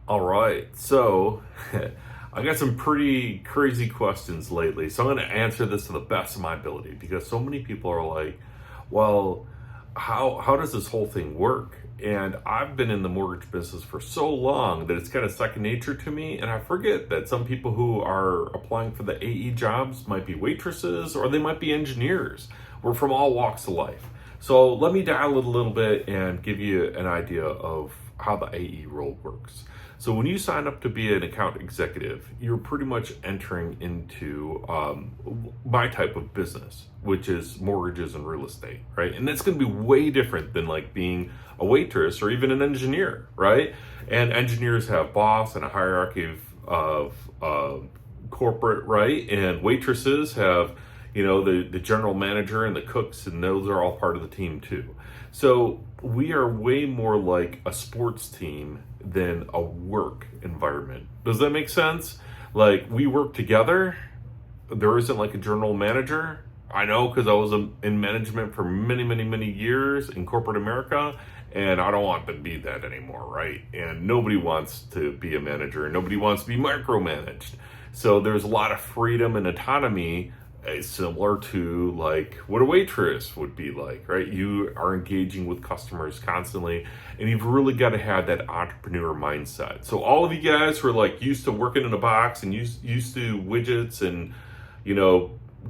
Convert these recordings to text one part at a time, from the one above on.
All right, so I got some pretty crazy questions lately. So I'm going to answer this to the best of my ability because so many people are like, well, how does this whole thing work? And I've been in the mortgage business for so long that it's kind of second nature to me. And I forget that some people who are applying for the AE jobs might be waitresses or they might be engineers. We're from all walks of life. So let me dial it a little bit and give you an idea of how the AE role works. So when you sign up to be an account executive, you're pretty much entering into my type of business, which is mortgages and real estate, right? And that's going to be way different than like being a waitress or even an engineer, right? And engineers have boss and a hierarchy of corporate, right? And waitresses have, the general manager and the cooks, and those are all part of the team too. So we are way more like a sports team than a work environment. Does that make sense? Like we work together. There isn't like a general manager. I know because I was in management for many, many, many years in corporate America, and I don't want to be that anymore, right? And nobody wants to be a manager, and nobody wants to be micromanaged. So there's a lot of freedom and autonomy, similar to like what a waitress would be like, right? You are engaging with customers constantly, and you've really got to have that entrepreneur mindset. So all of you guys who are like used to working in a box and used to widgets and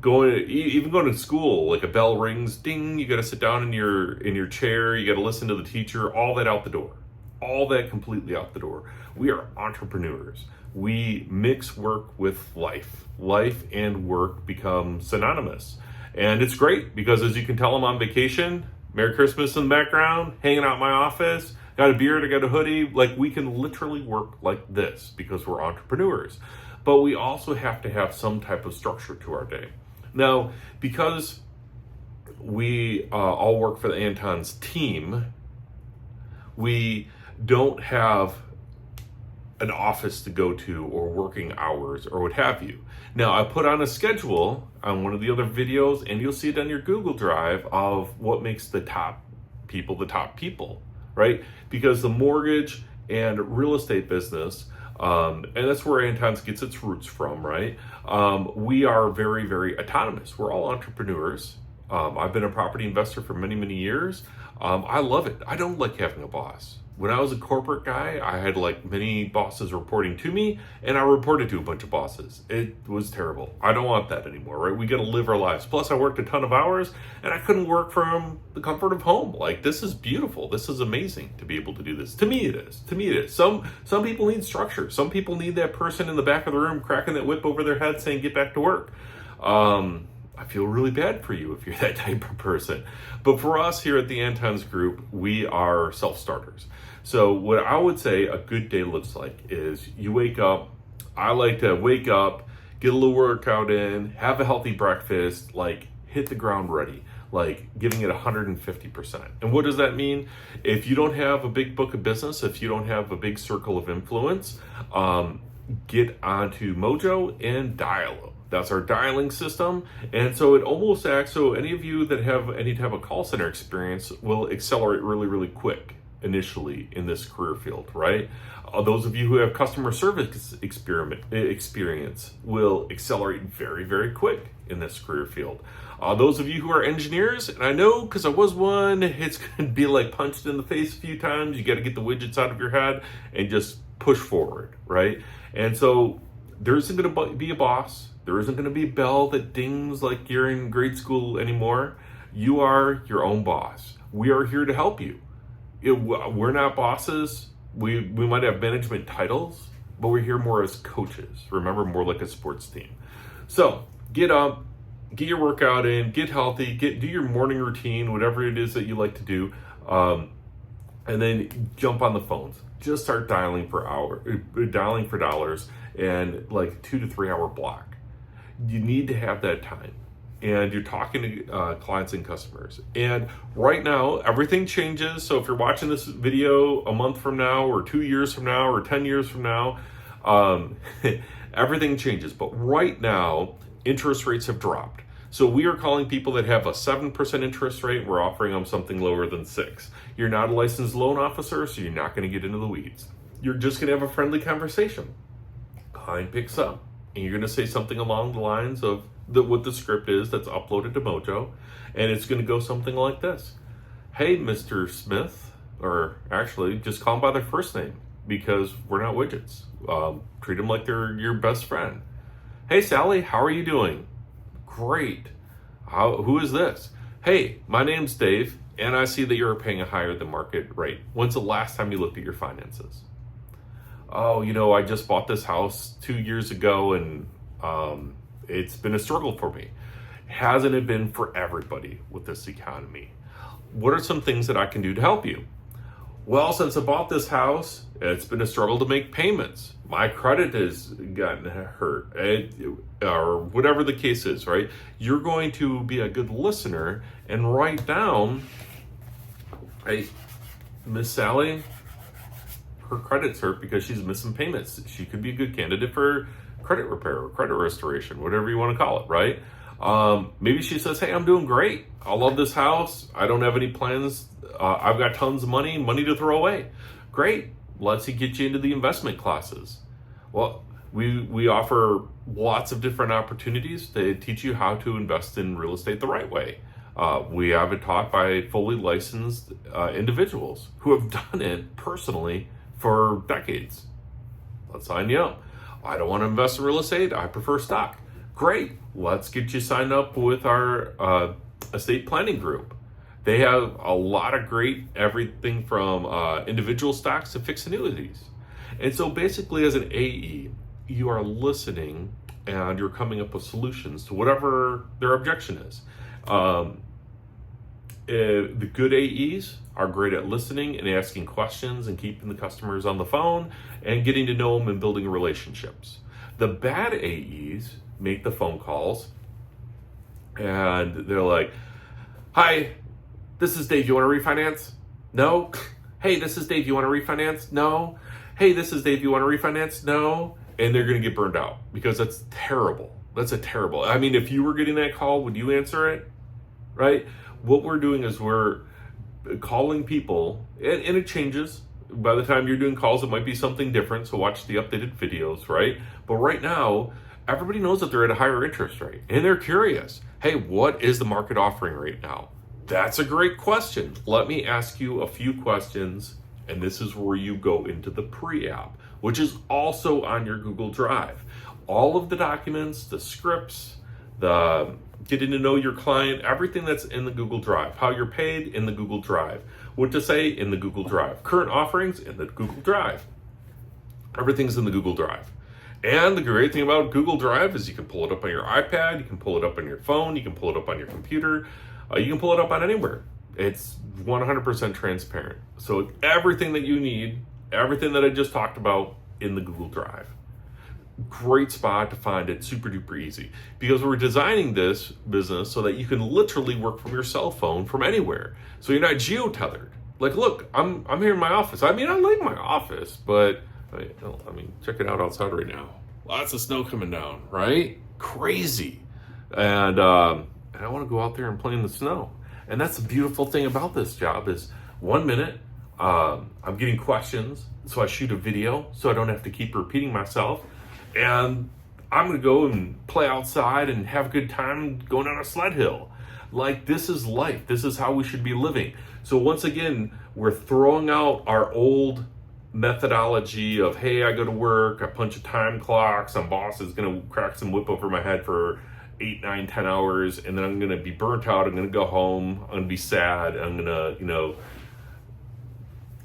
going to school, like a bell rings, ding, you got to sit down in your chair, you got to listen to the teacher, all that out the door, all that completely out the door. We are entrepreneurs. We mix work with life. Life and work become synonymous. And it's great because as you can tell, I'm on vacation. Merry Christmas in the background, hanging out in my office, got a beard, I got a hoodie. Like we can literally work like this because we're entrepreneurs. But we also have to have some type of structure to our day. Now, because we all work for the Anton's team, we don't have an office to go to or working hours or what have you. Now, I put on a schedule on one of the other videos, and you'll see it on your Google Drive of what makes the top people, right? Because the mortgage and real estate business, and that's where Anton's gets its roots from, right? We are very, very autonomous. We're all entrepreneurs. I've been a property investor for many, many years. I love it. I don't like having a boss. When I was a corporate guy, I had like many bosses reporting to me, and I reported to a bunch of bosses. It was terrible. I don't want that anymore, right? We got to live our lives. Plus, I worked a ton of hours, and I couldn't work from the comfort of home. Like, this is beautiful. This is amazing to be able to do this. To me, it is. To me, it is. Some people need structure. Some people need that person in the back of the room cracking that whip over their head saying, get back to work. I feel really bad for you if you're that type of person. But for us here at the Anton's Group, we are self-starters. So what I would say a good day looks like is you wake up. I like to wake up, get a little workout in, have a healthy breakfast, like hit the ground ready, like giving it 150%. And what does that mean? If you don't have a big book of business, if you don't have a big circle of influence, get onto Mojo and Dialo. That's our dialing system. And so it almost acts so any of you that have any type of call center experience will accelerate really, really quick initially in this career field, right? Those of you who have customer service experience will accelerate very, very quick in this career field. Those of you who are engineers, and I know because I was one, it's going to be like punched in the face a few times. You got to get the widgets out of your head and just push forward, right? And so there isn't going to be a boss. There isn't going to be a bell that dings like you're in grade school anymore. You are your own boss. We are here to help you. We're not bosses. We might have management titles, but we're here more as coaches. Remember, more like a sports team. So get up, get your workout in, get healthy, do your morning routine, whatever it is that you like to do, and then jump on the phones. Just start dialing for dollars, and like 2 to 3 hour block. You need to have that time. And you're talking to clients and customers. And right now, everything changes. So if you're watching this video a month from now, or 2 years from now, or 10 years from now, everything changes. But right now, interest rates have dropped. So we are calling people that have a 7% interest rate. We're offering them something lower than 6. You're not a licensed loan officer, so you're not going to get into the weeds. You're just going to have a friendly conversation. Client picks up, and you're going to say something along the lines of what the script is that's uploaded to Mojo, and it's going to go something like this. Hey, Mr. Smith, or actually, just call them by their first name, because we're not widgets. Treat them like they're your best friend. Hey, Sally, how are you doing? Great. Who is this? Hey, my name's Dave, and I see that you're paying a higher than market rate. When's the last time you looked at your finances? Oh, I just bought this house 2 years ago, and it's been a struggle for me. Hasn't it been for everybody with this economy? What are some things that I can do to help you? Well, since I bought this house, it's been a struggle to make payments. My credit has gotten hurt, or whatever the case is, right? You're going to be a good listener and write down, hey, Miss Sally, her credit's hurt because she's missing payments. She could be a good candidate for credit repair or credit restoration, whatever you want to call it, right? Maybe she says, hey, I'm doing great. I love this house. I don't have any plans. I've got tons of money to throw away. Great. Let's get you into the investment classes. Well, we offer lots of different opportunities to teach you how to invest in real estate the right way. We have it taught by fully licensed individuals who have done it personally for decades. Let's sign you up. I don't want to invest in real estate. I prefer stock. Great. Let's get you signed up with our estate planning group. They have a lot of great everything from individual stocks to fixed annuities. And so basically as an AE, you are listening and you're coming up with solutions to whatever their objection is. The good AEs are great at listening and asking questions and keeping the customers on the phone and getting to know them and building relationships. The bad AEs make the phone calls and they're like, hi, this is Dave, you want to refinance? No. Hey, this is Dave, you want to refinance? No. Hey, this is Dave, you want to refinance? No. And they're going to get burned out because that's terrible. That's a terrible. I mean, if you were getting that call, would you answer it? Right? What we're doing is we're calling people, and it changes. By the time you're doing calls, it might be something different. So watch the updated videos, right? But right now, everybody knows that they're at a higher interest rate and they're curious. Hey, what is the market offering right now? That's a great question. Let me ask you a few questions, and this is where you go into the pre-app, which is also on your Google Drive. All of the documents, the scripts, the getting to know your client, everything that's in the Google Drive, how you're paid in the Google Drive, what to say in the Google Drive, current offerings in the Google Drive. Everything's in the Google Drive. And the great thing about Google Drive is you can pull it up on your iPad, you can pull it up on your phone, you can pull it up on your computer, you can pull it up on anywhere. It's 100% transparent. So everything that you need, everything that I just talked about in the Google Drive. Great spot to find it, super duper easy. Because we're designing this business so that you can literally work from your cell phone from anywhere. So you're not geo-tethered. Like, look, I'm here in my office. I mean, I like my office, but I mean, check it out outside right now. Lots of snow coming down, right? Crazy. And I want to go out there and play in the snow. And that's the beautiful thing about this job is 1 minute, I'm getting questions, so I shoot a video so I don't have to keep repeating myself. And I'm going to go and play outside and have a good time going down a sled hill. Like, this is life. This is how we should be living. So once again, we're throwing out our old methodology of, hey, I go to work, I punch a time clock, some boss is going to crack some whip over my head for 8, 9, 10 hours, and then I'm going to be burnt out. I'm going to go home. I'm going to be sad. I'm going to,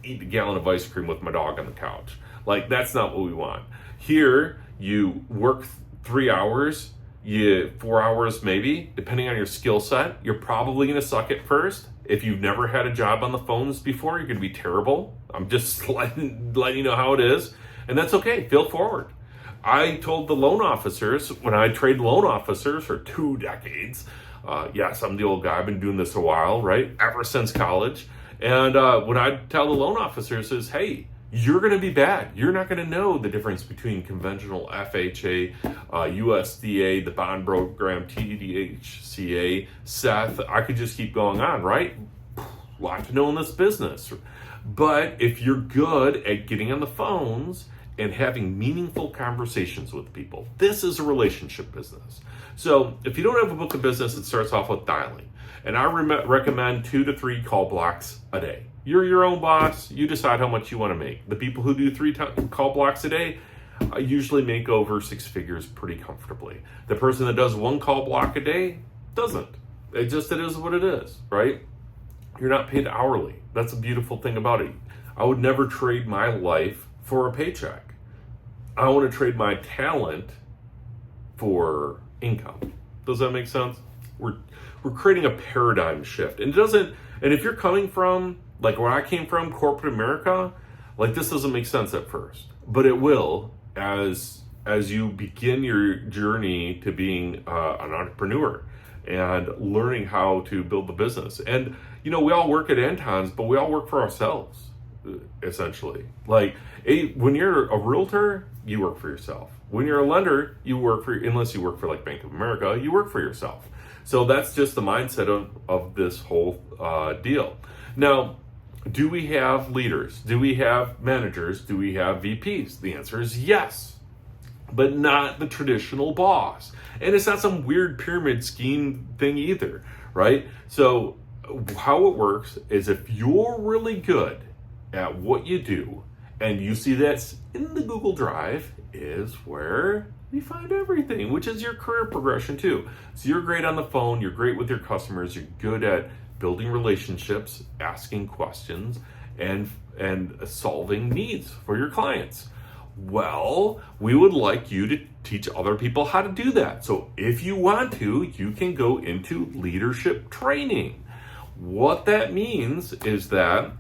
eat a gallon of ice cream with my dog on the couch. Like, that's not what we want. Here, you work 3 hours, 4 hours maybe, depending on your skill set. You're probably going to suck at first. If you've never had a job on the phones before, you're going to be terrible. I'm just letting you know how it is. And that's okay. Feel forward. I told the loan officers, when I trained loan officers for 2 decades, yes, I'm the old guy. I've been doing this a while, right? Ever since college. And when I tell the loan officers is, hey, you're going to be bad. You're not going to know the difference between conventional FHA, USDA, the bond program, TDHCA, Seth. I could just keep going on, right? A lot to know in this business. But if you're good at getting on the phones and having meaningful conversations with people, this is a relationship business. So if you don't have a book of business, it starts off with dialing. And I recommend 2 to 3 call blocks a day. You're your own boss. You decide how much you want to make. The people who do 3 call blocks a day usually make over 6 figures pretty comfortably. The person that does 1 call block a day doesn't. It is what it is, right? You're not paid hourly. That's a beautiful thing about it. I would never trade my life for a paycheck. I want to trade my talent for income. Does that make sense? We're creating a paradigm shift. And if you're coming from, like where I came from, corporate America, like this doesn't make sense at first. But it will as you begin your journey to being an entrepreneur and learning how to build the business. And, we all work at Anton's, but we all work for ourselves, essentially. Like, when you're a realtor, you work for yourself. When you're a lender, unless you work for like Bank of America, you work for yourself. So that's just the mindset of this whole deal. Now, do we have leaders? Do we have managers? Do we have VPs? The answer is yes, but not the traditional boss. And it's not some weird pyramid scheme thing either, right? So how it works is if you're really good at what you do, and you see that's in the Google Drive, is where we find everything, which is your career progression too. So you're great on the phone, you're great with your customers, you're good at building relationships, asking questions, and solving needs for your clients. Well, we would like you to teach other people how to do that. So if you want to, you can go into leadership training. What that means is that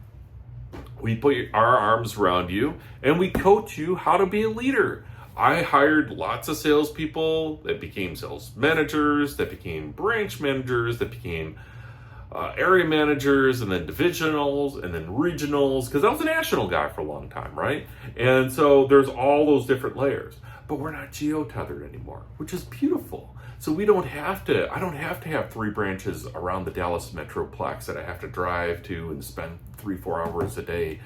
we put our arms around you and we coach you how to be a leader. I hired lots of salespeople that became sales managers, that became branch managers, that became area managers, and then divisionals, and then regionals, because I was a national guy for a long time, right? And so there's all those different layers, but we're not geo-tethered anymore, which is beautiful. So I don't have to have 3 branches around the Dallas Metroplex that I have to drive to and spend 3-4 hours a day.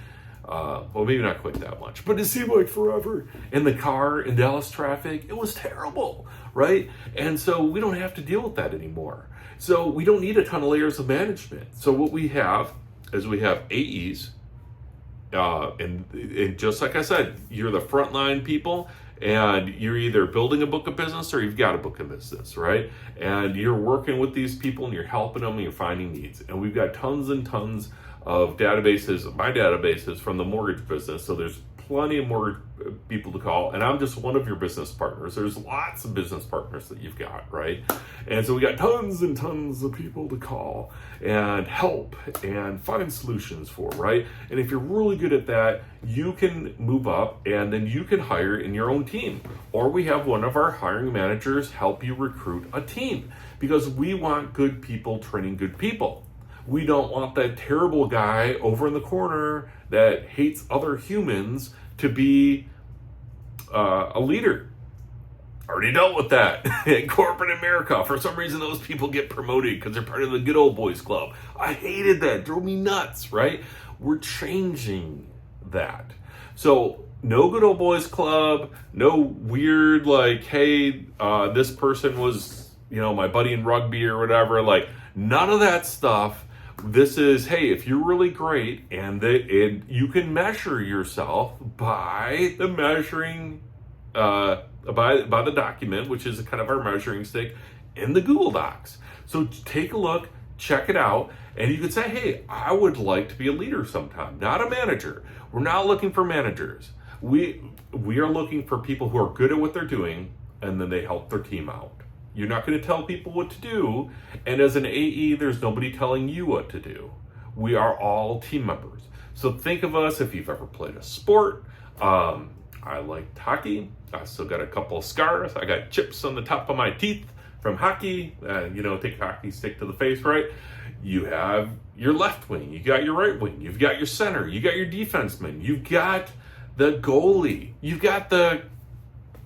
Well, maybe not quite that much, but it seemed like forever in the car in Dallas traffic. It was terrible, right? And so we don't have to deal with that anymore. So we don't need a ton of layers of management. So what we have is we have AEs, and just like I said, you're the frontline people, and you're either building a book of business or you've got a book of business, right? And you're working with these people and you're helping them and you're finding needs. And we've got tons and tons of databases, my databases from the mortgage business. So there's plenty of mortgage people to call, and I'm just one of your business partners. There's lots of business partners that you've got, right? And so we got tons and tons of people to call and help and find solutions for, right? And if you're really good at that, you can move up and then you can hire in your own team. Or we have one of our hiring managers help you recruit a team, because we want good people training good people. We don't want that terrible guy over in the corner that hates other humans to be a leader. Already dealt with that in corporate America. For some reason, those people get promoted because they're part of the good old boys club. I hated that. It drove me nuts, right? We're changing that. So no good old boys club, no weird like, hey, this person was, my buddy in rugby or whatever. Like, none of that stuff. This is, hey, if you're really great and you can measure yourself by the measuring, by the document, which is kind of our measuring stick in the Google Docs. So take a look, check it out, and you could say, hey, I would like to be a leader sometime, not a manager. We're not looking for managers. We are looking for people who are good at what they're doing, and then they help their team out. You're not going to tell people what to do. And as an AE, there's nobody telling you what to do. We are all team members. So think of us if you've ever played a sport. I liked hockey. I still got a couple of scars. I got chips on the top of my teeth from hockey. Take a hockey stick to the face, right? You have your left wing. You got your right wing. You've got your center. You got your defenseman. You've got the goalie. You've got the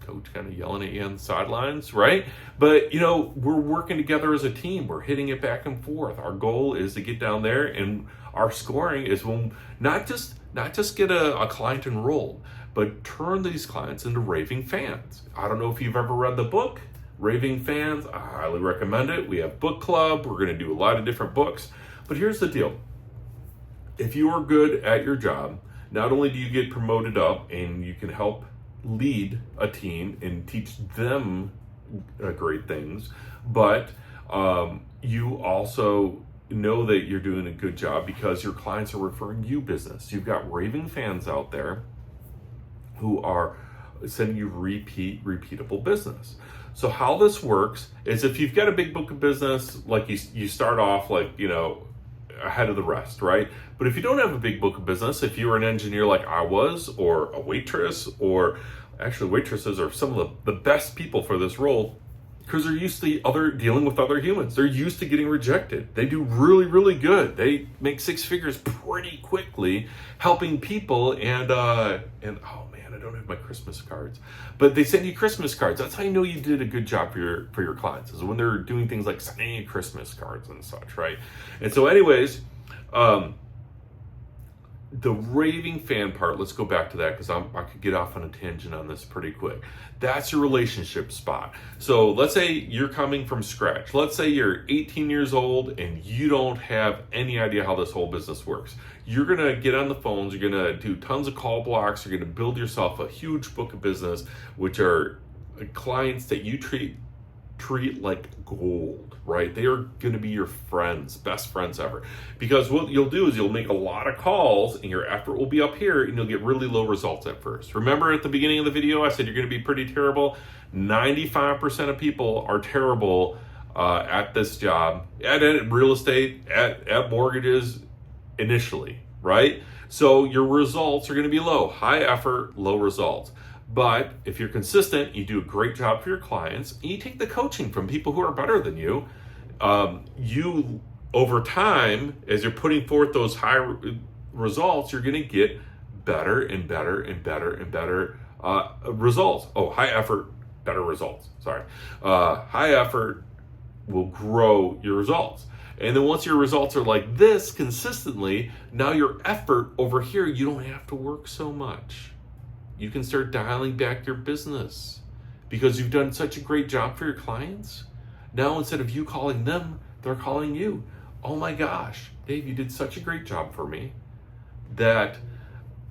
coach kind of yelling at you on the sidelines, right? But, we're working together as a team. We're hitting it back and forth. Our goal is to get down there, and Our scoring is when not just get a client enrolled, but turn these clients into raving fans. I don't know if you've ever read the book Raving Fans. I highly recommend it. We have book club. We're going to do a lot of different books. But here's the deal. If you are good at your job, not only do you get promoted up and you can help lead a team and teach them great things, but you also know that you're doing a good job because your clients are referring you business. You've got raving fans out there who are sending you repeatable business. So how this works is if you've got a big book of business, like you start off like, ahead of the rest, right? But if you don't have a big book of business, if you're an engineer like I was, or a waitress, or actually waitresses are some of the best people for this role because they're used to dealing with other humans. They're used to getting rejected. They do really, really good. They make six figures pretty quickly helping people and oh man, I don't have my Christmas cards. But they send you Christmas cards. That's how you know you did a good job for your clients, is when they're doing things like sending you Christmas cards and such, right? And so anyways, the raving fan part, let's go back to that because I could get off on a tangent on this pretty quick. That's your relationship spot. So let's say you're coming from scratch. Let's say you're 18 years old and you don't have any idea how this whole business works. You're going to get on the phones, you're going to do tons of call blocks, you're going to build yourself a huge book of business, which are clients that you treat like gold, right? They are going to be your friends, best friends ever. Because what you'll do is you'll make a lot of calls and your effort will be up here and you'll get really low results at first. Remember at the beginning of the video, I said you're going to be pretty terrible. 95% of people are terrible at this job, at real estate, at mortgages initially, right? So your results are going to be low, high effort, low results. But if you're consistent, you do a great job for your clients, and you take the coaching from people who are better than you, you, over time, as you're putting forth those high results, you're going to get better and better and better and better results. Oh, high effort, better results. Sorry. High effort will grow your results. And then once your results are like this consistently, now your effort over here, you don't have to work so much. You can start dialing back your business because you've done such a great job for your clients. Now, instead of you calling them, they're calling you. Oh my gosh, Dave, you did such a great job for me that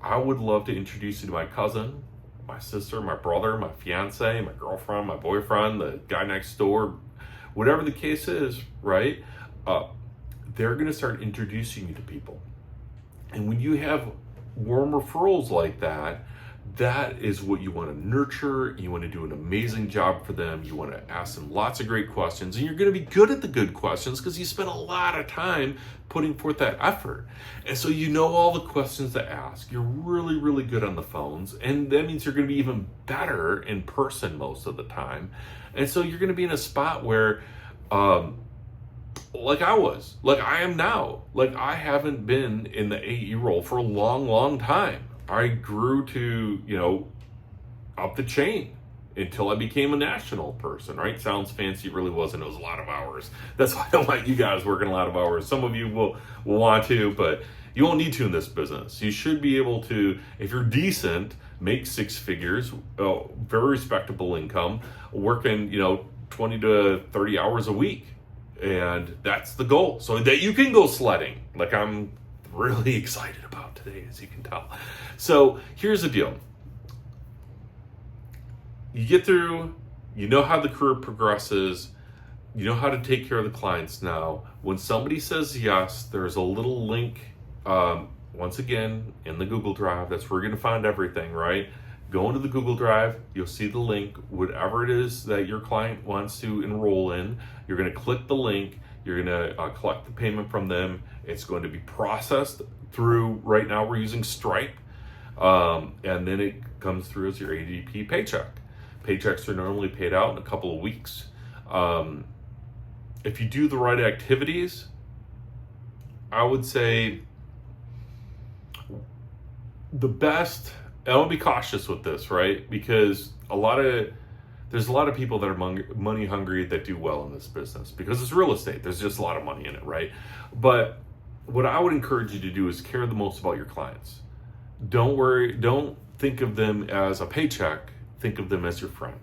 I would love to introduce you to my cousin, my sister, my brother, my fiance, my girlfriend, my boyfriend, the guy next door, whatever the case is, right? They're going to start introducing you to people. And when you have warm referrals like that, that is what you want to nurture. You want to do an amazing job for them. You want to ask them lots of great questions, and you're going to be good at the good questions because you spend a lot of time putting forth that effort. And so you know all the questions to ask. You're really, really good on the phones, and that means you're going to be even better in person most of the time. And so you're going to be in a spot where, like I am now. Like I haven't been in the AE role for a long, long time. I grew to, up the chain until I became a national person, right? Sounds fancy, really wasn't. It was a lot of hours. That's why I don't like you guys working a lot of hours. Some of you will want to, but you won't need to in this business. You should be able to, if you're decent, make six figures, very respectable income, working, 20 to 30 hours a week. And that's the goal, so that you can go sledding, like I'm really excited about today, as you can tell. So here's the deal. You get through, you know how the career progresses, you know how to take care of the clients now. When somebody says yes, there's a little link, once again, in the Google Drive. That's where you're going to find everything, right? Go into the Google Drive, you'll see the link, whatever it is that your client wants to enroll in. You're going to click the link, you're going to collect the payment from them. It's going to be processed through, right now we're using Stripe, and then it comes through as your ADP paycheck. Paychecks are normally paid out in a couple of weeks. If you do the right activities, I would say the best, and I'll be cautious with this, right? Because there's a lot of people that are money hungry that do well in this business because it's real estate. There's just a lot of money in it, right? But what I would encourage you to do is care the most about your clients. Don't worry, don't think of them as a paycheck, think of them as your friend.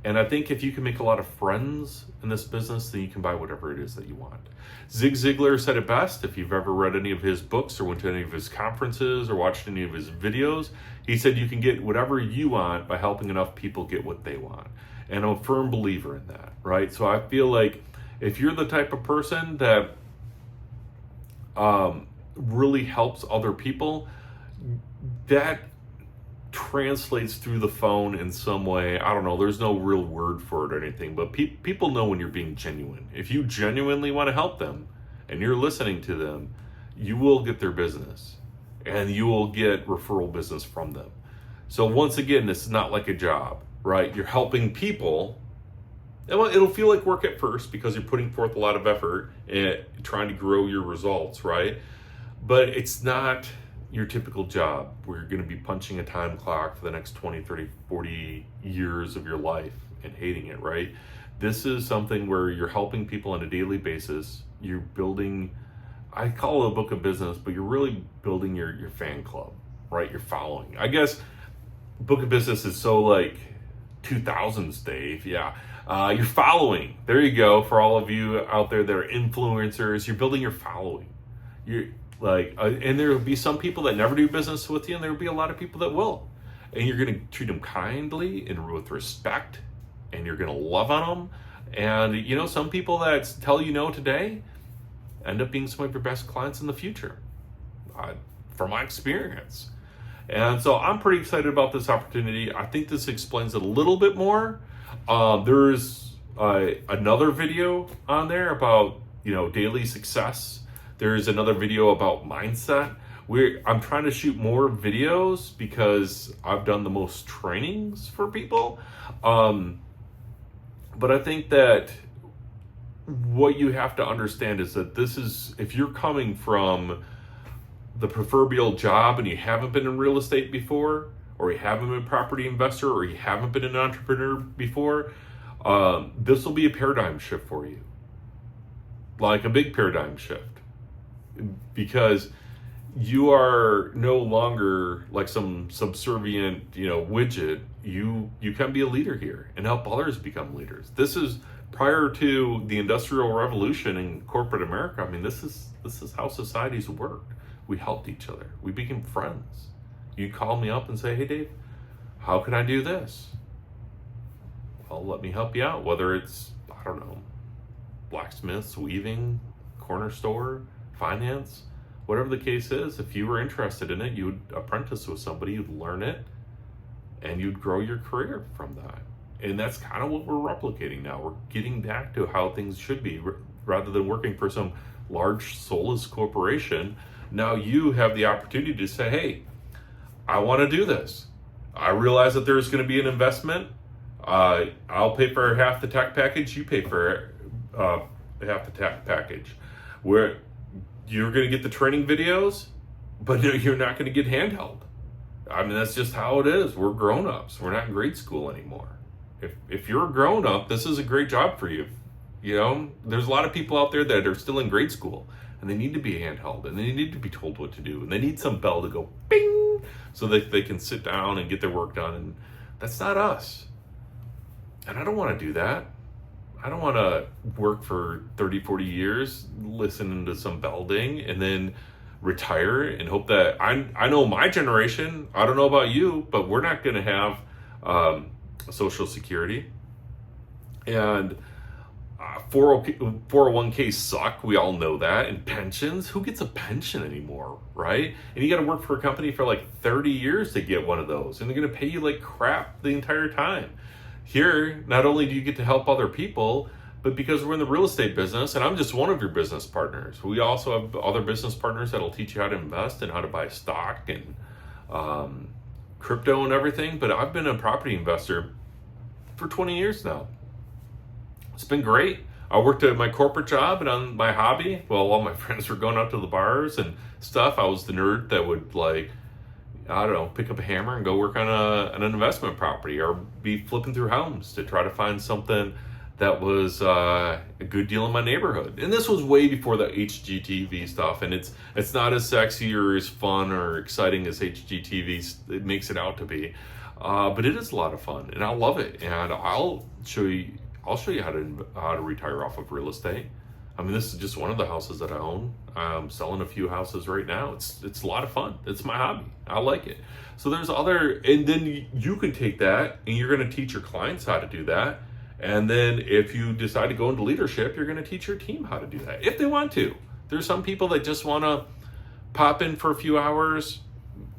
And I think if you can make a lot of friends in this business, then you can buy whatever it is that you want. Zig Ziglar said it best. If you've ever read any of his books or went to any of his conferences or watched any of his videos, he said you can get whatever you want by helping enough people get what they want. And I'm a firm believer in that, right? So I feel like if you're the type of person that really helps other people, that translates through the phone in some way. I don't know, there's no real word for it or anything, but people know when you're being genuine. If you genuinely want to help them and you're listening to them, you will get their business and you will get referral business from them. So once again, it's not like a job, right? You're helping people. It'll feel like work at first because you're putting forth a lot of effort and trying to grow your results, right? But it's not your typical job where you're going to be punching a time clock for the next 20, 30, 40 years of your life and hating it, right? This is something where you're helping people on a daily basis. You're building, I call it a book of business, but you're really building your fan club, right? Your following. I guess book of business is so like 2000s, Dave. Yeah. Your following. There you go. For all of you out there that are influencers, you're building your following. And there will be some people that never do business with you, and there will be a lot of people that will. And you're going to treat them kindly and with respect, and you're going to love on them. And some people that tell you no today end up being some of your best clients in the future, from my experience. And so I'm pretty excited about this opportunity. I think this explains it a little bit more. There's another video on there about daily success. There's another video about mindset. I'm trying to shoot more videos because I've done the most trainings for people. But I think that what you have to understand is that if you're coming from the proverbial job and you haven't been in real estate before, or you haven't been a property investor, or you haven't been an entrepreneur before, this will be a paradigm shift for you. Like a big paradigm shift. Because you are no longer like some subservient, widget. You can be a leader here and help others become leaders. This is prior to the Industrial Revolution in corporate America. I mean, this is how societies worked. We helped each other. We became friends. You call me up and say, "Hey, Dave, how can I do this?" Well, let me help you out. Whether it's, I don't know, blacksmiths, weaving, corner store, finance, whatever the case is, if you were interested in it, you would apprentice with somebody, you'd learn it, and you'd grow your career from that. And that's kind of what we're replicating now. We're getting back to how things should be. Rather than working for some large soulless corporation, now you have the opportunity to say, "Hey, I want to do this. I realize that there's going to be an investment. I'll pay for half the tech package. You pay for half the tech package. Where you're going to get the training videos, but you're not going to get handheld." I mean, that's just how it is. We're grown-ups. We're not in grade school anymore. If you're a grown-up, this is a great job for you. There's a lot of people out there that are still in grade school, and they need to be handheld, and they need to be told what to do, and they need some bell to go bing so that they can sit down and get their work done. And that's not us. And I don't want to do that. I don't want to work for 30, 40 years listening to some bell ding and then retire and hope that I know my generation, I don't know about you, but we're not going to have Social Security. And 401ks suck. We all know that. And pensions, who gets a pension anymore, right? And you got to work for a company for like 30 years to get one of those. And they're going to pay you like crap the entire time. Here, not only do you get to help other people, but because we're in the real estate business, and I'm just one of your business partners, we also have other business partners that'll teach you how to invest and how to buy stock and crypto and everything. But I've been a property investor for 20 years now. It's been great. I worked at my corporate job and on my hobby. Well, all my friends were going out to the bars and stuff. I was the nerd that would pick up a hammer and go work on an investment property or be flipping through homes to try to find something that was a good deal in my neighborhood. And this was way before the HGTV stuff, and it's not as sexy or as fun or exciting as HGTV it makes it out to be. But it is a lot of fun, and I love it. And I'll show you how to retire off of real estate. I mean, this is just one of the houses that I own. I'm selling a few houses right now. It's a lot of fun. It's my hobby. I like it. So there's and then you can take that and you're going to teach your clients how to do that. And then if you decide to go into leadership, you're going to teach your team how to do that if they want to. There's some people that just want to pop in for a few hours,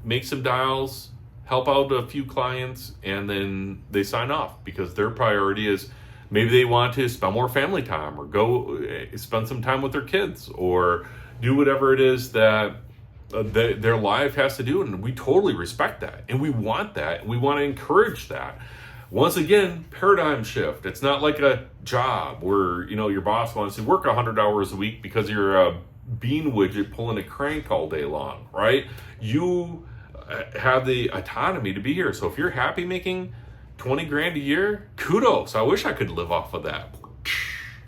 make some dials, help out a few clients, and then they sign off because their priority is maybe they want to spend more family time or go spend some time with their kids or do whatever it is that their life has to do. And we totally respect that. And we want that. And we want to encourage that. Once again, paradigm shift. It's not like a job where, your boss wants to work 100 hours a week because you're a bean widget pulling a crank all day long, right? You have the autonomy to be here. So if you're happy making 20 grand a year, kudos. I wish I could live off of that,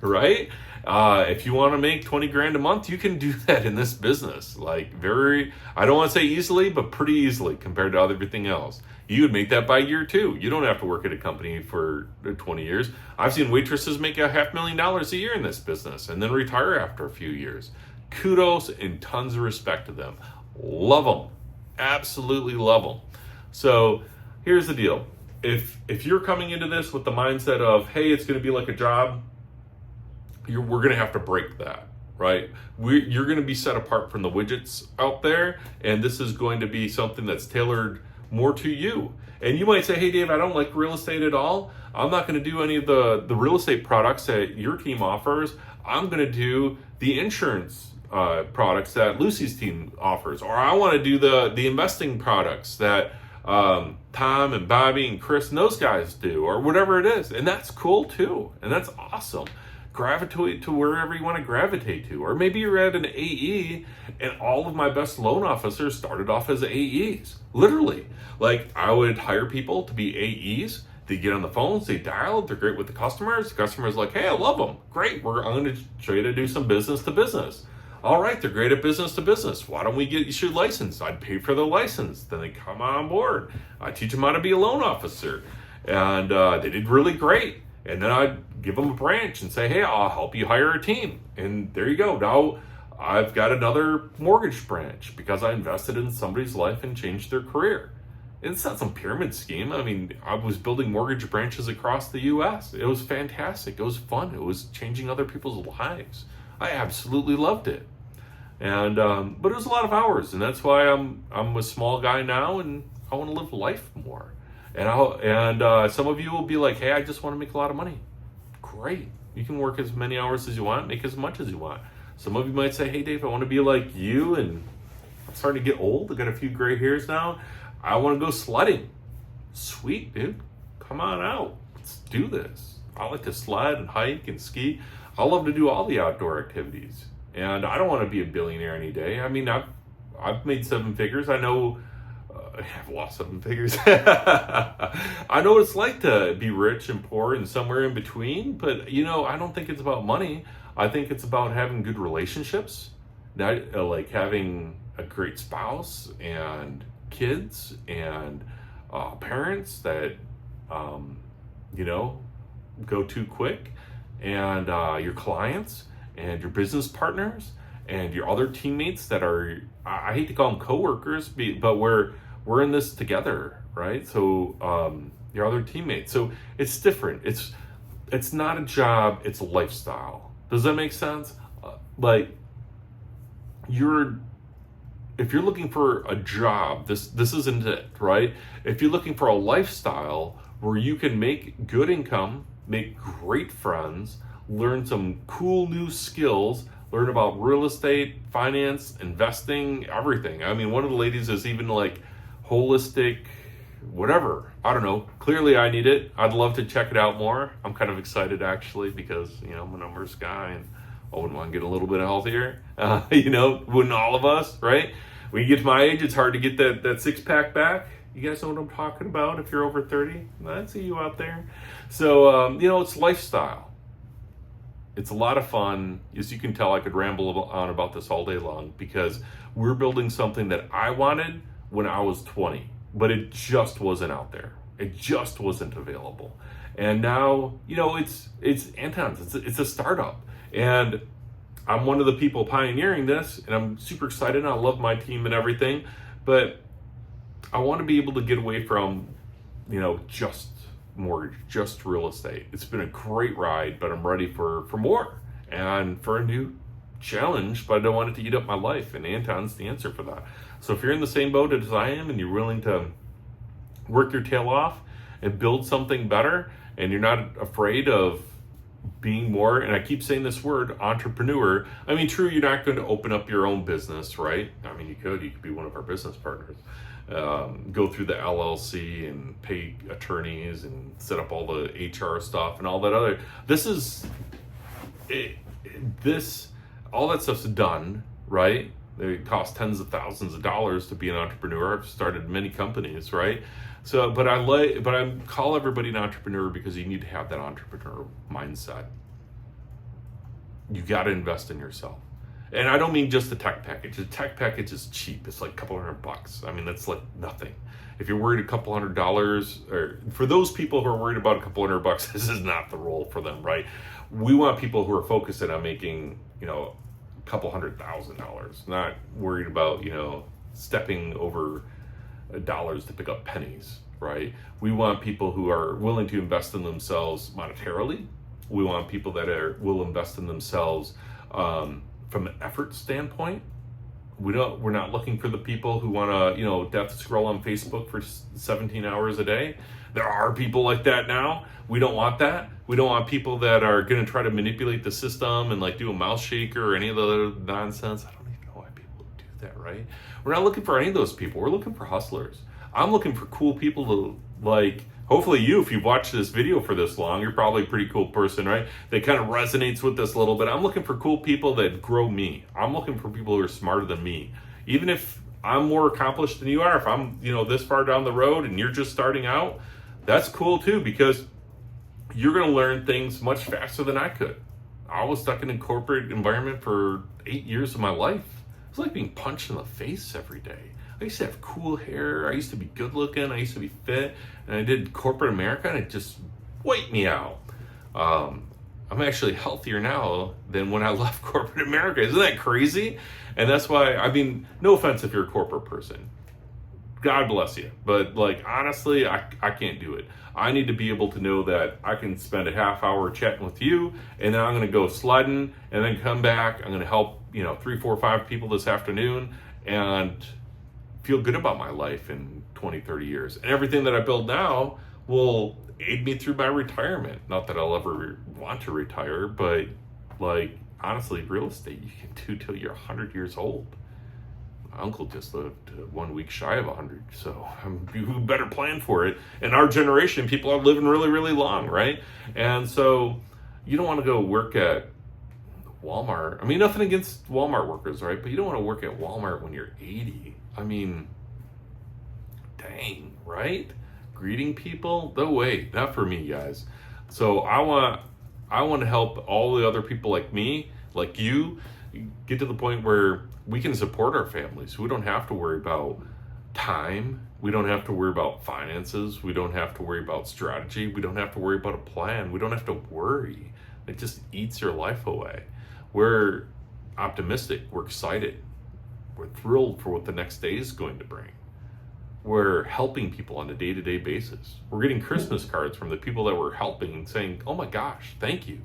right? If you want to make 20 grand a month, you can do that in this business. I don't want to say easily, but pretty easily compared to everything else. You would make that by year 2. You don't have to work at a company for 20 years. I've seen waitresses make $500,000 a year in this business and then retire after a few years. Kudos and tons of respect to them. Love them. Absolutely love them. So here's the deal. If you're coming into this with the mindset of, hey, it's going to be like a job, we're going to have to break that, right? You're going to be set apart from the widgets out there, and this is going to be something that's tailored more to you. And you might say, hey, Dave, I don't like real estate at all. I'm not going to do any of the real estate products that your team offers. I'm going to do the insurance products that Lucy's team offers, or I want to do the investing products that Tom and Bobby and Chris and those guys do, or whatever it is. And that's cool too. And that's awesome. Gravitate to wherever you want to gravitate to. Or maybe you're at an AE and all of my best loan officers started off as AEs. Literally. I would hire people to be AEs. They get on the phones, they dial, they're great with the customers. The customer's like, hey, I love them. Great, I'm going to show you to do some business to business. All right, they're great at business to business. Why don't we get you licensed? I'd pay for the license. Then they come on board. I teach them how to be a loan officer. And they did really great. And then I'd give them a branch and say, hey, I'll help you hire a team. And there you go. Now I've got another mortgage branch because I invested in somebody's life and changed their career. It's not some pyramid scheme. I mean, I was building mortgage branches across the U.S. It was fantastic. It was fun. It was changing other people's lives. I absolutely loved it. And but it was a lot of hours, and that's why I'm a small guy now, and I want to live life more. And some of you will be like, hey, I just want to make a lot of money. Great. You can work as many hours as you want, make as much as you want. Some of you might say, hey, Dave, I want to be like you, and I'm starting to get old. I got a few gray hairs now. I want to go sledding. Sweet, dude. Come on out. Let's do this. I like to sled and hike and ski. I love to do all the outdoor activities. And I don't want to be a billionaire any day. I mean, I've made 7 figures. I know I've lost 7 figures. I know what it's like to be rich and poor and somewhere in between. But, I don't think it's about money. I think it's about having good relationships, like having a great spouse and kids and parents that, go too quick, and your clients and your business partners and your other teammates that are, I hate to call them coworkers, but we're in this together, right? So your other teammates. So it's different. It's not a job, it's a lifestyle. Does that make sense? If you're looking for a job, this isn't it, right? If you're looking for a lifestyle where you can make good income, make great friends, learn some cool new skills, learn about real estate, finance, investing, everything. I mean, one of the ladies is even like holistic, whatever. I don't know. Clearly I need it. I'd love to check it out more. I'm kind of excited actually because, I'm a numbers guy and I wouldn't want to get a little bit healthier. Wouldn't all of us, right? When you get to my age, it's hard to get that 6-pack back. You guys know what I'm talking about if you're over 30? I see you out there. So, it's lifestyle. It's a lot of fun. As you can tell, I could ramble on about this all day long because we're building something that I wanted when I was 20, but it just wasn't out there. It just wasn't available. And now, it's Anton's. It's a startup, and I'm one of the people pioneering this, and I'm super excited. And I love my team and everything, but I want to be able to get away from, just mortgage, just real estate. It's been a great ride, but I'm ready for more and for a new challenge, but I don't want it to eat up my life, and Anton's the answer for that. So if you're in the same boat as I am and you're willing to work your tail off and build something better, and you're not afraid of being more, and I keep saying this word, entrepreneur. I mean, true, you're not going to open up your own business, right? I mean, you could be one of our business partners. Go through the LLC and pay attorneys and set up all the HR stuff and all that other. All that stuff's done, right? It costs tens of thousands of dollars to be an entrepreneur. I've started many companies, right? So, but I call everybody an entrepreneur because you need to have that entrepreneur mindset. You got to invest in yourself. And I don't mean just the tech package. The tech package is cheap. It's like a couple $100. I mean, that's like nothing. If you're worried a couple $100, or for those people who are worried about a couple $100, this is not the role for them, right? We want people who are focusing on making, a couple $100,000, not worried about, stepping over dollars to pick up pennies, right? We want people who are willing to invest in themselves monetarily. We want people that will invest in themselves from an effort standpoint. We're not looking for the people who want to, death scroll on Facebook for 17 hours a day. There are people like that now. We don't want that. We don't want people that are going to try to manipulate the system and like do a mouse shaker or any of the other nonsense. I don't even know why people do that, right? We're not looking for any of those people. We're looking for hustlers. I'm looking for cool people to hopefully if you've watched this video for this long, you're probably a pretty cool person, right? That kind of resonates with this a little bit. I'm looking for cool people that grow me. I'm looking for people who are smarter than me. Even if I'm more accomplished than you are, if I'm, this far down the road and you're just starting out, that's cool too, because you're going to learn things much faster than I could. I was stuck in a corporate environment for 8 years of my life. It's like being punched in the face every day. I used to have cool hair. I used to be good looking. I used to be fit. And I did corporate America, and it just wiped me out. I'm actually healthier now than when I left corporate America. Isn't that crazy? And that's why, no offense if you're a corporate person. God bless you. But honestly, I can't do it. I need to be able to know that I can spend a half hour chatting with you, and then I'm going to go sledding, and then come back. I'm going to help, 3, 4, 5 people this afternoon, and feel good about my life in 20, 30 years. And everything that I build now will aid me through my retirement. Not that I'll ever want to retire, but honestly, real estate you can do till you're 100 years old. My uncle just lived 1 week shy of 100, so you better plan for it. In our generation, people are living really, really long, right? And so you don't want to go work at Walmart. I mean, nothing against Walmart workers, right? But you don't want to work at Walmart when you're 80. I mean, dang, right? Greeting people? No way, not for me, guys. So I want to help all the other people like me, like you, get to the point where we can support our families. We don't have to worry about time. We don't have to worry about finances. We don't have to worry about strategy. We don't have to worry about a plan. We don't have to worry. It just eats your life away. We're optimistic. We're excited. We're thrilled for what the next day is going to bring. We're helping people on a day-to-day basis. We're getting Christmas cards from the people that we're helping and saying, oh my gosh, thank you.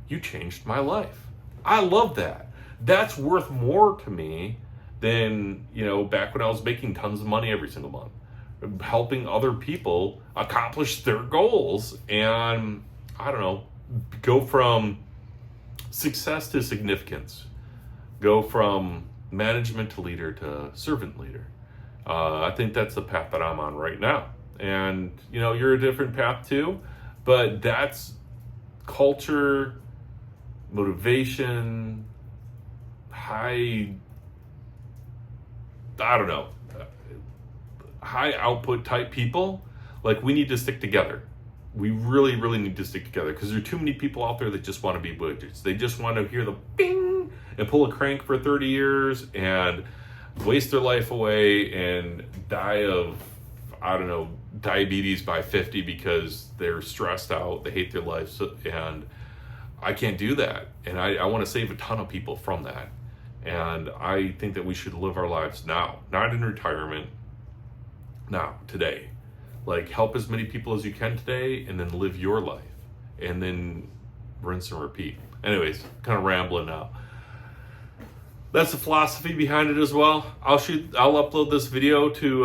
You changed my life. I love that. That's worth more to me than, back when I was making tons of money every single month. Helping other people accomplish their goals and, go from success to significance. Go from management to leader to servant leader. I think that's the path that I'm on right now. And, you're a different path too, but that's culture, motivation, high output type people. We need to stick together. we really, really need to stick together, because there are too many people out there that just want to be widgets. They just want to hear the bing and pull a crank for 30 years and waste their life away and die of, I don't know, diabetes by 50 because they're stressed out, they hate their life. And I can't do that. And I want to save a ton of people from that. And I think that we should live our lives now, not in retirement, now, today. Like, help as many people as you can today, and then live your life, and then rinse and repeat. Anyways, kind of rambling now. That's the philosophy behind it as well. I'll upload this video to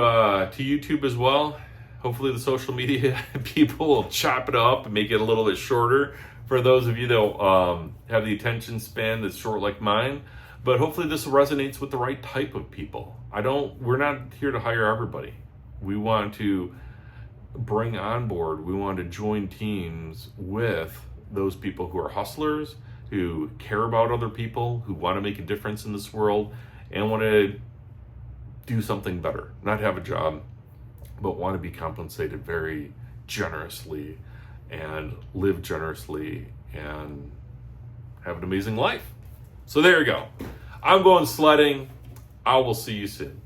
YouTube as well. Hopefully the social media people will chop it up and make it a little bit shorter for those of you that have the attention span that's short like mine. But hopefully this resonates with the right type of people. We're not here to hire everybody. We want to bring on board, we want to join teams with those people who are hustlers, who care about other people, who want to make a difference in this world, and want to do something better. Not have a job, but want to be compensated very generously and live generously and have an amazing life. So there you go. I'm going sledding. I will see you soon.